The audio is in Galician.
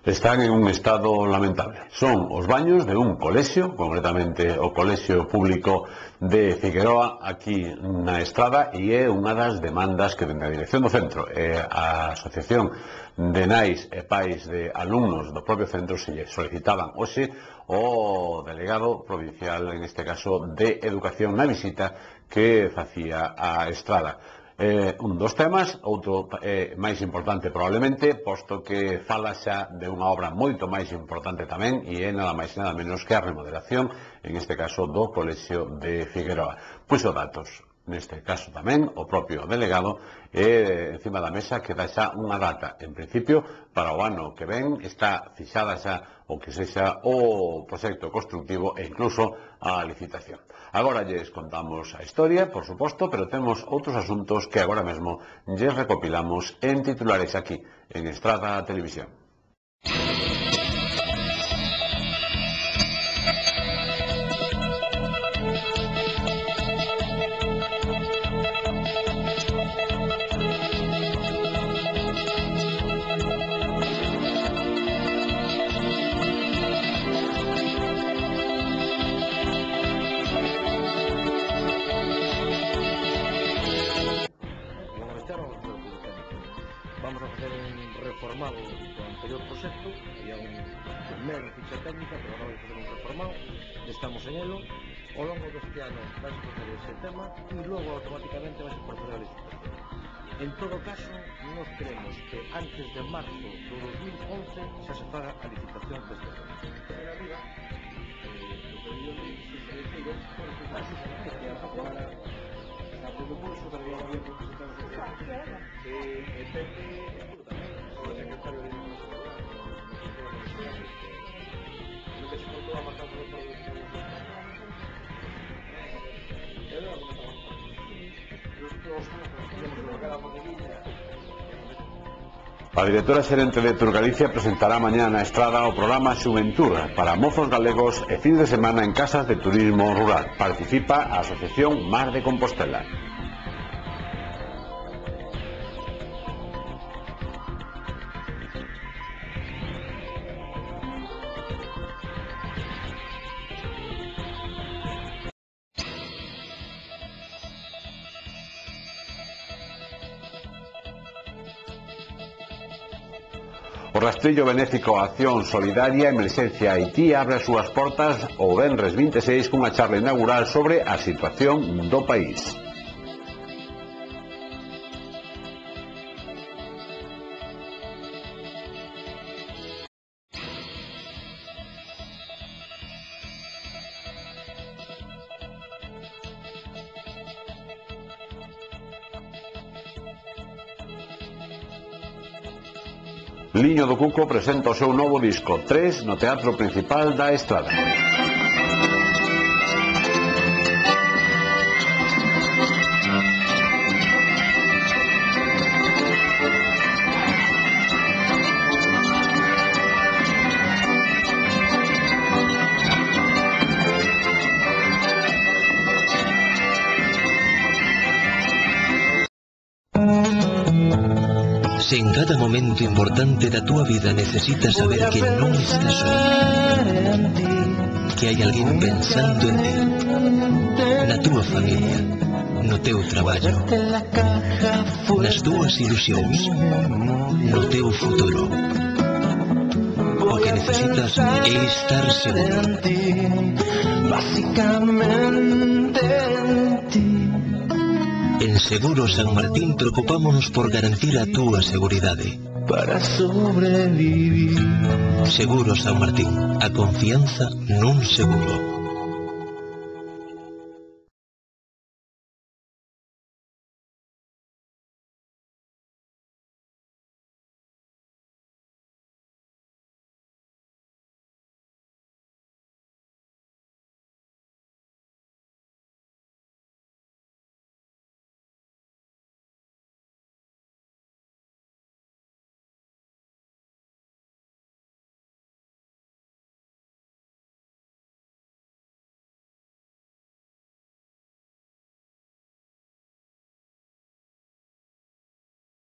están en un estado lamentable. Son os baños de un colexio, concretamente o colexio público de Figueroa, aquí na Estrada, e é unha das demandas que dende a dirección do centro e a Asociación de Nais e Pais de Alumnos do propio centro se lle solicitaban hoxe o delegado provincial, en este caso, de Educación na visita que facía a Estrada. Un dos temas, outro máis importante probablemente, posto que fala xa de unha obra moito máis importante tamén, e é nada máis e nada menos que a remodelación, en este caso, do colexio de Figueroa. Puxo datos, neste caso tamén, o propio delegado, e encima da mesa que dá xa unha data. En principio, para o ano que ven, está fixada xa o que sexa o proxecto constructivo e incluso a licitación. Agora lles contamos a historia, por suposto, pero temos outros asuntos que agora mesmo lles recopilamos en titulares aquí, en Estrada Televisión. Vamos a facer un reformado do anterior proxecto, había un mero ficha técnica, pero agora vai facer un reformado, estamos en elo. Ao longo deste ano vai a proceder ese tema e logo automáticamente vai a proceder a licitación. En todo caso, nos queremos que antes de marzo do 2011 xa se faga a licitación deste tema. Pero arriba, o pedido de selectivo, que aprobara a todo curso, pero ya había presentado o secretario de lo que se contó a marcar por otro A directora xerente de Turgalicia presentará mañá na Estrada o programa Xuventura para mozos galegos e fin de semana en casas de turismo rural. Participa a Asociación Mar de Compostela. O rastrillo benéfico Acción Solidaria Emerxencia Haití abre as súas portas o venres 26 cunha charla inaugural sobre a situación do país. Liño do Cuco presenta o seu novo disco 3 no Teatro Principal da Estrada. Se en cada momento importante da túa vida necesitas saber que non estás só, que hai alguén pensando en ti, na túa familia, no teu traballo, nas túas ilusións, no teu futuro. O que necesitas é estar seguro. Basicamente en ti. En Seguros San Martín preocupámonos por garantir a túa seguridade. Para sobrevivir. Seguros San Martín, a confianza nun seguro.